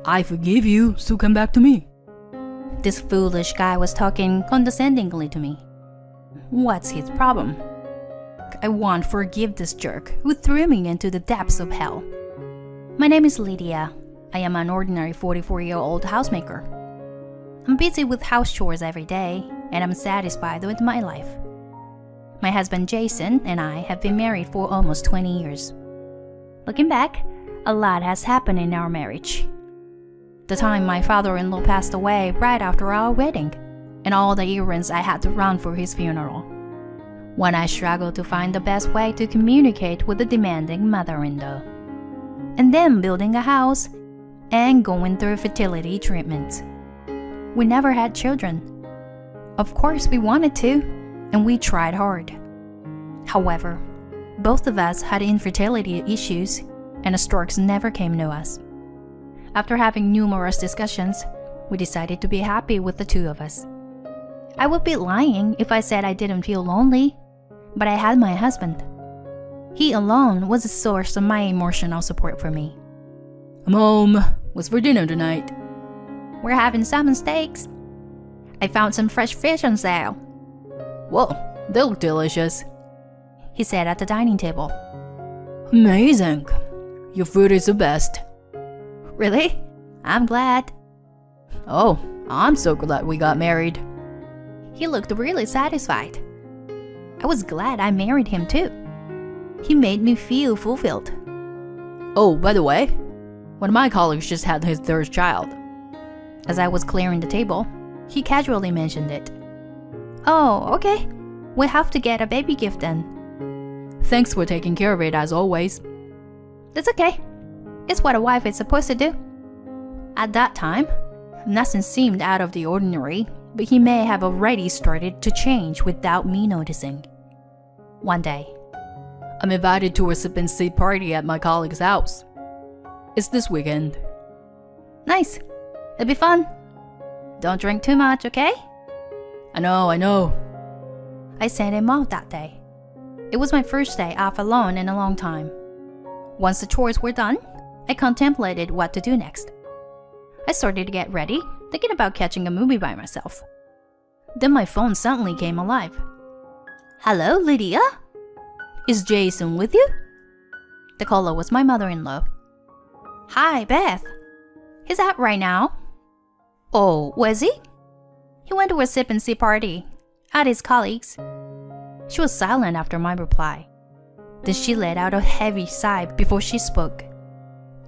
I forgive you, so come back to me. This foolish guy was talking condescendingly to me. What's his problem? I won't forgive this jerk who threw me into the depths of hell. My name is Lydia. I am an ordinary 44-year-old housemaker. I'm busy with house chores every day, and I'm satisfied with my life. My husband Jason and I have been married for almost 20 years. Looking back, a lot has happened in our marriage. The time my father-in-law passed away right after our wedding, and all the errands I had to run for his funeral. When I struggled to find the best way to communicate with the demanding mother-in-law. And then building a house and going through fertility treatments. We never had children. Of course we wanted to, and we tried hard. However, both of us had infertility issues, and the storks never came to us. After having numerous discussions, we decided to be happy with the two of us. I would be lying if I said I didn't feel lonely, but I had my husband. He alone was a source of my emotional support for me. I'm home. What's for dinner tonight? We're having salmon steaks. I found some fresh fish on sale. Whoa, they look delicious, he said at the dining table. Amazing. Your food is the best. Really? I'm glad. Oh, I'm so glad we got married. He looked really satisfied. I was glad I married him too. He made me feel fulfilled. Oh, by the way, one of my colleagues just had his third child. As I was clearing the table, he casually mentioned it. Oh, okay. We'll have to get a baby gift then. Thanks for taking care of it as always. That's okay. It's what a wife is supposed to do. At that time, nothing seemed out of the ordinary, but he may have already started to change without me noticing. One day, I'm invited to a sip and see party at my colleague's house. It's this weekend. Nice. It'll be fun. Don't drink too much, okay? I know. I sent him off that day. It was my first day off alone in a long time. Once the chores were done, I contemplated what to do next. I started to get ready, thinking about catching a movie by myself. Then my phone suddenly came alive. Hello, Lydia? Is Jason with you? The caller was my mother-in-law. Hi, Beth. He's out right now. Oh, was he? He went to a sip and see party at his colleagues. She was silent after my reply. Then she let out a heavy sigh before she spoke.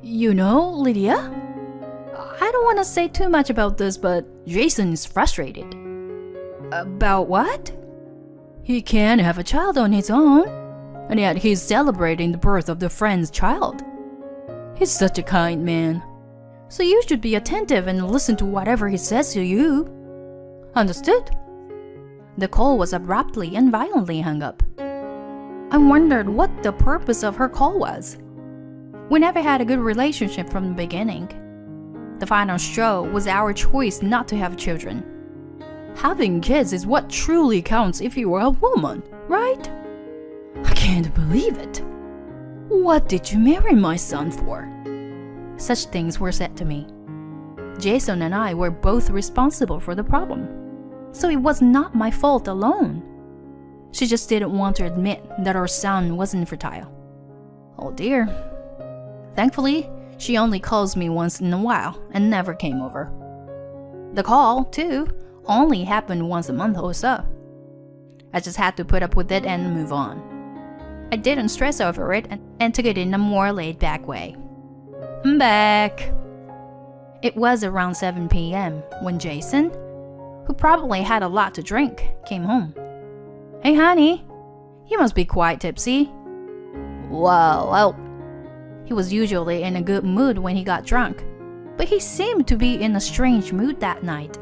You know, Lydia, I don't want to say too much about this, but Jason is frustrated. About what? He can't have a child on his own, and yet he's celebrating the birth of the friend's child. He's such a kind man, so you should be attentive and listen to whatever he says to you. Understood? The call was abruptly and violently hung up. I wondered what the purpose of her call was. We never had a good relationship from the beginning. The final straw was our choice not to have children. Having kids is what truly counts if you are a woman, right? I can't believe it. What did you marry my son for? Such things were said to me. Jason and I were both responsible for the problem, so it was not my fault alone. She just didn't want to admit that our son was infertile. Oh dear. Thankfully, she only calls me once in a while and never came over. The call, too, only happened once a month or so. I just had to put up with it and move on. I didn't stress over it and took it in a more laid-back way. I'm back. It was around 7 p.m. when Jason, who probably had a lot to drink, came home. Hey honey, you must be quite tipsy. Well, he was usually in a good mood when he got drunk, but he seemed to be in a strange mood that night.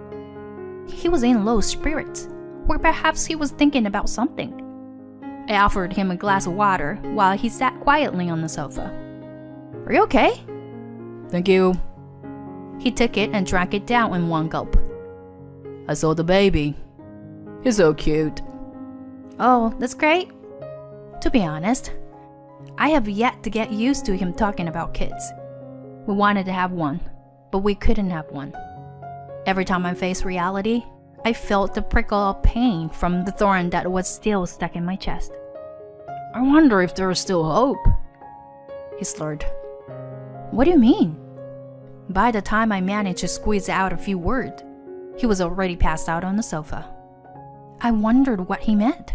He was in low spirits, or perhaps he was thinking about something. I offered him a glass of water while he sat quietly on the sofa. Are you okay? Thank you. He took it and drank it down in one gulp. I saw the baby. He's so cute. Oh, that's great. To be honest, I have yet to get used to him talking about kids. We wanted to have one, but we couldn't have one. Every time I faced reality, I felt the prickle of pain from the thorn that was still stuck in my chest. I wonder if there is still hope. He slurred. What do you mean? By the time I managed to squeeze out a few words, he was already passed out on the sofa. I wondered what he meant.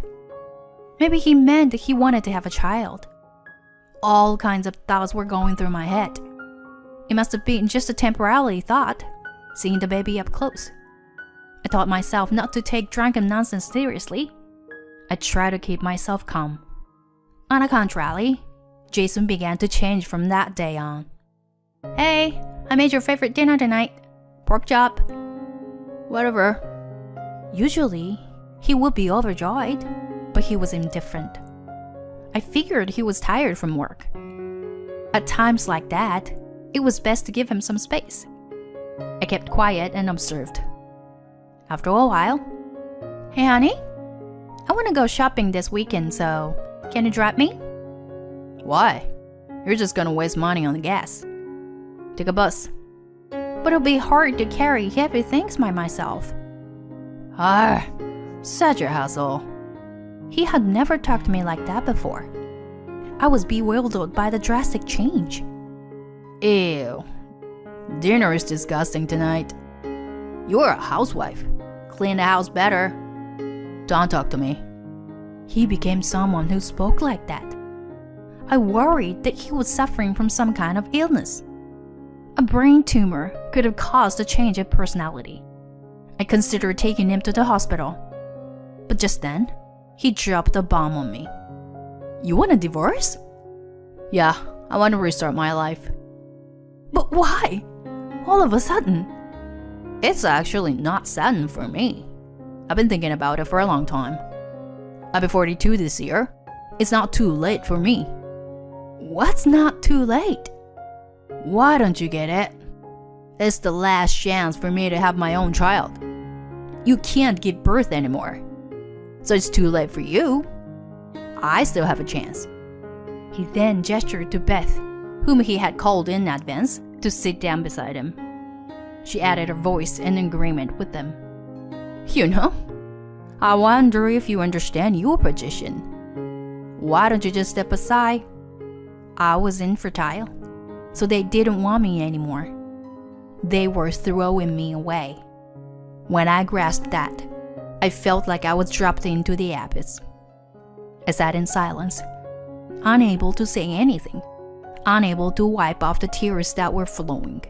Maybe he meant that he wanted to have a child. All kinds of thoughts were going through my head. It must have been just a temporary thought, seeing the baby up close. I taught myself not to take drunken nonsense seriously. I tried to keep myself calm. On the contrary, Jason began to change from that day on. Hey, I made your favorite dinner tonight. Pork chop. Whatever. Usually, he would be overjoyed, but he was indifferent. I figured he was tired from work. At times like that, it was best to give him some space. I kept quiet and observed. After a while, hey honey, I want to go shopping this weekend, so can you drive me? Why? You're just gonna waste money on the gas. Take a bus. But it'll be hard to carry heavy things by myself. Ah, such a hassle. He had never talked to me like that before. I was bewildered by the drastic change. Ew. Dinner is disgusting tonight. You're a housewife. Clean the house better. Don't talk to me. He became someone who spoke like that. I worried that he was suffering from some kind of illness. A brain tumor could have caused a change of personality. I considered taking him to the hospital. But just then, he dropped a bomb on me. You want a divorce? Yeah, I want to restart my life. But why? All of a sudden? It's actually not sudden for me. I've been thinking about it for a long time. I'll be 42 this year. It's not too late for me. What's not too late? Why don't you get it? It's the last chance for me to have my own child. You can't give birth anymore. So it's too late for you. I still have a chance. He then gestured to Beth, whom he had called in advance, to sit down beside him. She added her voice in agreement with them. You know, I wonder if you understand your position. Why don't you just step aside? I was infertile, so they didn't want me anymore. They were throwing me away. When I grasped that, I felt like I was dropped into the abyss. I sat in silence, unable to say anything, unable to wipe off the tears that were flowing.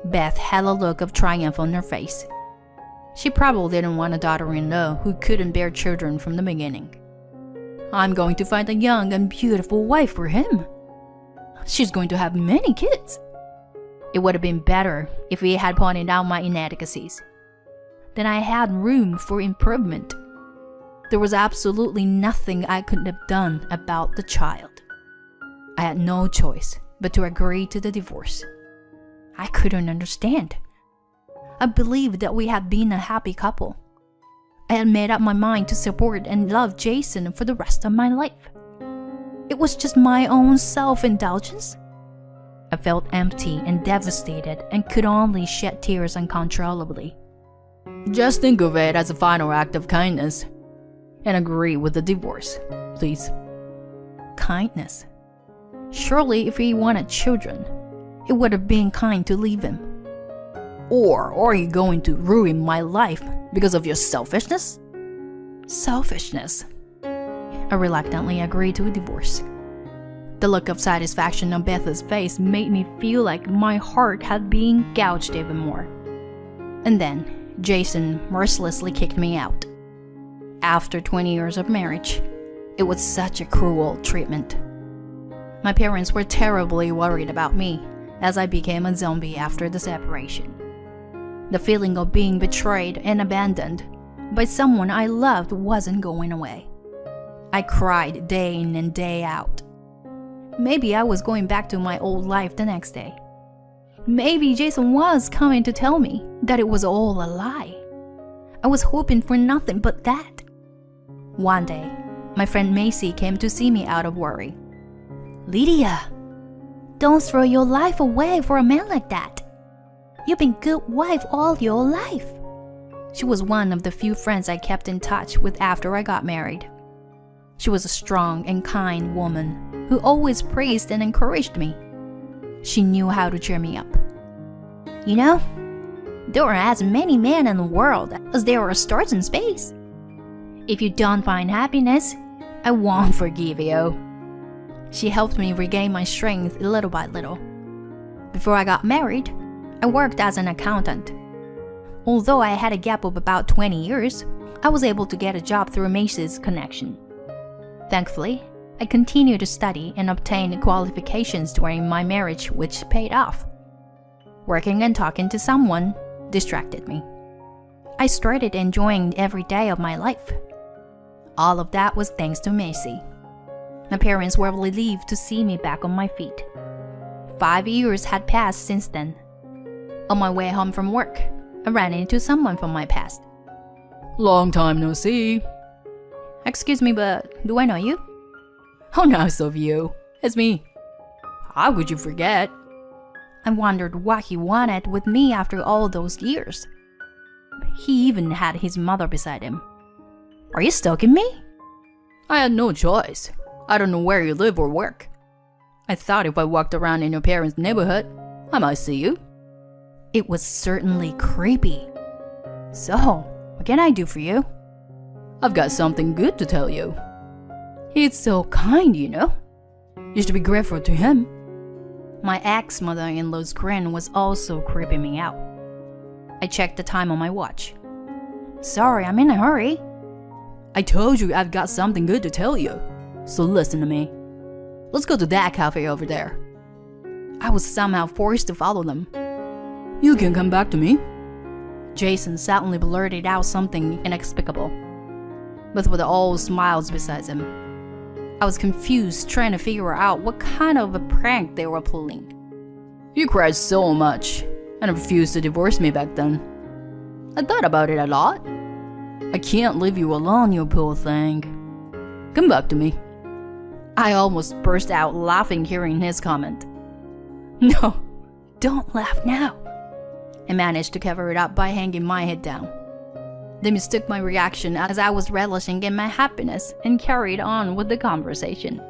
Beth had a look of triumph on her face. She probably didn't want a daughter-in-law who couldn't bear children from the beginning. I'm going to find a young and beautiful wife for him. She's going to have many kids. It would have been better if he had pointed out my inadequacies. Then I had room for improvement. There was absolutely nothing I couldn't have done about the child. I had no choice but to agree to the divorce. I couldn't understand. I believed that we had been a happy couple. I had made up my mind to support and love Jason for the rest of my life. It was just my own self-indulgence. I felt empty and devastated and could only shed tears uncontrollably. Just think of it as a final act of kindness and agree with the divorce, please. Kindness? Surely if he wanted children, it would have been kind to leave him. Or are you going to ruin my life because of your selfishness? Selfishness? I reluctantly agreed to a divorce. The look of satisfaction on Beth's face made me feel like my heart had been gouged even more. And then Jason mercilessly kicked me out. After 20 years of marriage, it was such a cruel treatment. My parents were terribly worried about me as I became a zombie after the separation. The feeling of being betrayed and abandoned by someone I loved wasn't going away. I cried day in and day out. Maybe I was going back to my old life the next day. Maybe Jason was coming to tell me that it was all a lie. I was hoping for nothing but that. One day, my friend Macy came to see me out of worry. "Lydia, don't throw your life away for a man like that. You've been good wife all your life. She was one of the few friends I kept in touch with after I got married. She was a strong and kind woman who always praised and encouraged me. She knew how to cheer me up. You know, there are as many men in the world as there are stars in space. If you don't find happiness, I won't forgive you. She helped me regain my strength little by little. Before I got married, I worked as an accountant. Although I had a gap of about 20 years, I was able to get a job through Macy's connection. Thankfully, I continued to study and obtain qualifications during my marriage, which paid off. Working and talking to someone distracted me. I started enjoying every day of my life. All of that was thanks to Macy. My parents were relieved to see me back on my feet. 5 years had passed since then. On my way home from work, I ran into someone from my past. Long time no see. Excuse me, but do I know you? How nice of you. It's me. How could you forget? I wondered what he wanted with me after all those years. He even had his mother beside him. Are you stalking me? I had no choice. I don't know where you live or work. I thought if I walked around in your parents' neighborhood, I might see you. It was certainly creepy. So, what can I do for you? I've got something good to tell you. He's so kind, you know. You should be grateful to him. My ex-mother-in-law's grin was also creeping me out. I checked the time on my watch. Sorry, I'm in a hurry. I told you I've got something good to tell you. So listen to me. Let's go to that cafe over there. I was somehow forced to follow them. You can come back to me. Jason suddenly blurted out something inexplicable, but with all smiles besides him. I was confused, trying to figure out what kind of a prank they were pulling. You cried so much and refused to divorce me back then. I thought about it a lot. I can't leave you alone, you poor thing. Come back to me. I almost burst out laughing hearing his comment. No, don't laugh now. I managed to cover it up by hanging my head down. They mistook my reaction as I was relishing in my happiness and carried on with the conversation.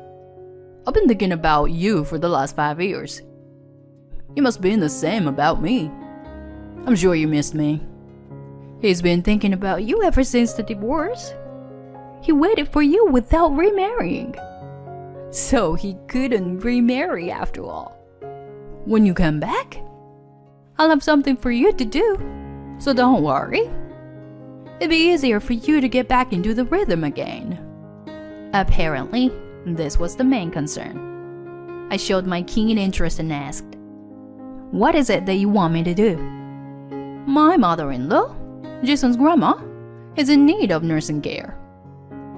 I've been thinking about you for the last 5 years. You must be the same about me. I'm sure you missed me. He's been thinking about you ever since the divorce. He waited for you without remarrying. So he couldn't remarry after all. When you come back, I'll have something for you to do. So don't worry. It'd be easier for you to get back into the rhythm again. Apparently, this was the main concern. I showed my keen interest and asked, what is it that you want me to do? My mother-in-law, Jason's grandma, is in need of nursing care.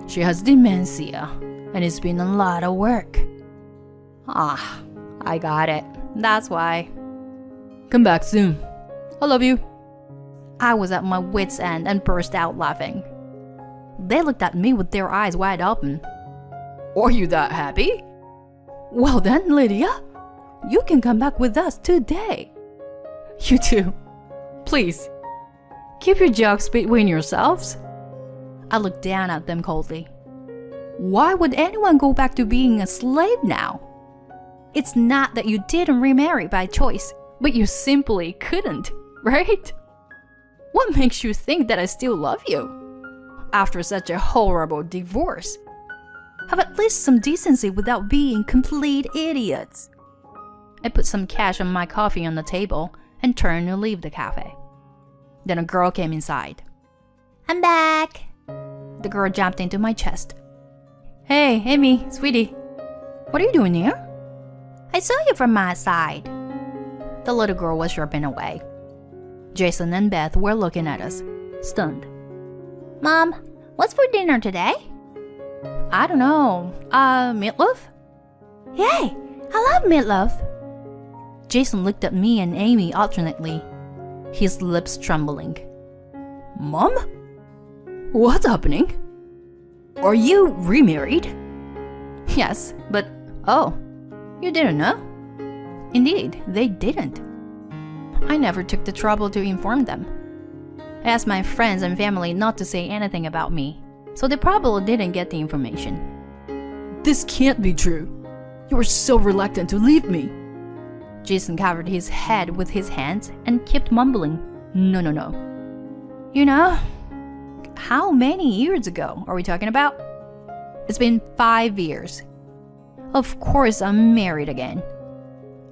She has dementia, and it's been a lot of work. Ah, I got it. That's why. Come back soon. I love you. I was at my wit's end and burst out laughing. They looked at me with their eyes wide open. Are you that happy? Well then, Lydia, you can come back with us today. You too. Please, keep your jokes between yourselves. I looked down at them coldly. Why would anyone go back to being a slave now? It's not that you didn't remarry by choice, but you simply couldn't, right? What makes you think that I still love you? After such a horrible divorce. Have at least some decency without being complete idiots. I put some cash on my coffee on the table and turned to leave the cafe. Then a girl came inside. I'm back. The girl jumped into my chest. Hey, Amy, sweetie. What are you doing here? I saw you from my side. The little girl was chirping away. Jason and Beth were looking at us, stunned. Mom, what's for dinner today? I don't know. Meatloaf? Yay! I love meatloaf. Jason looked at me and Amy alternately, his lips trembling. Mom? What's happening? Are you remarried? Yes, but oh, you didn't know? Indeed, they didn't. I never took the trouble to inform them. I asked my friends and family not to say anything about me, so they probably didn't get the information. This can't be true. You were so reluctant to leave me. Jason covered his head with his hands and kept mumbling, No. You know, how many years ago are we talking about? It's been 5 years. Of course I'm married again.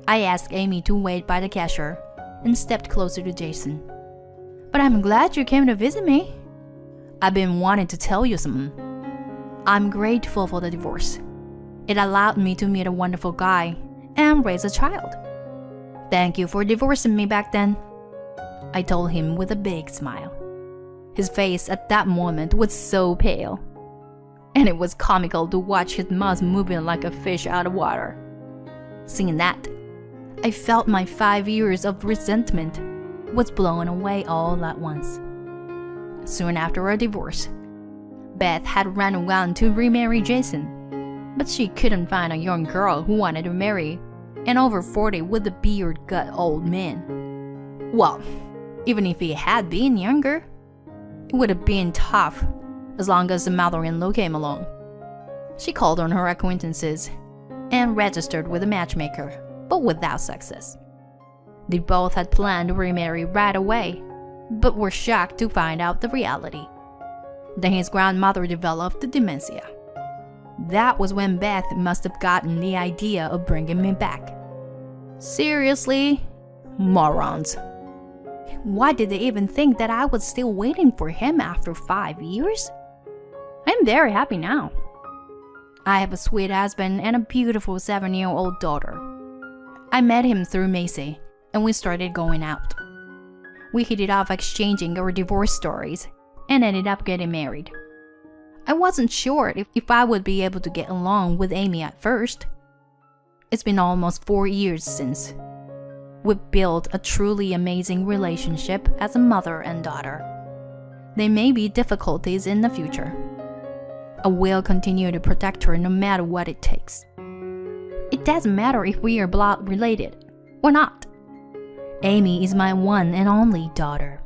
I asked Amy to wait by the cashier and stepped closer to Jason. But I'm glad you came to visit me. I've been wanting to tell you something. I'm grateful for the divorce. It allowed me to meet a wonderful guy and raise a child. Thank you for divorcing me back then, I told him with a big smile. His face at that moment was so pale, and it was comical to watch his mouth moving like a fish out of water. Seeing that, I felt my 5 years of resentment was blown away all at once. Soon after our divorce, Beth had run around to remarry Jason, but she couldn't find a young girl who wanted to marry an over 40 with a beard gut old man. Well, even if he had been younger, it would have been tough as long as the mother-in-law came along. She called on her acquaintances and registered with a matchmaker, but without success. They both had planned to remarry right away, but were shocked to find out the reality. Then his grandmother developed dementia. That was when Beth must have gotten the idea of bringing me back. Seriously? Morons. Why did they even think that I was still waiting for him after 5 years? I'm very happy now. I have a sweet husband and a beautiful 7-year-old daughter. I met him through Macy, and we started going out. We hit it off exchanging our divorce stories and ended up getting married. I wasn't sure if I would be able to get along with Amy at first. It's been almost 4 years since. We've built a truly amazing relationship as a mother and daughter. There may be difficulties in the future. I will continue to protect her no matter what it takes. It doesn't matter if we are blood related or not. Amy is my one and only daughter.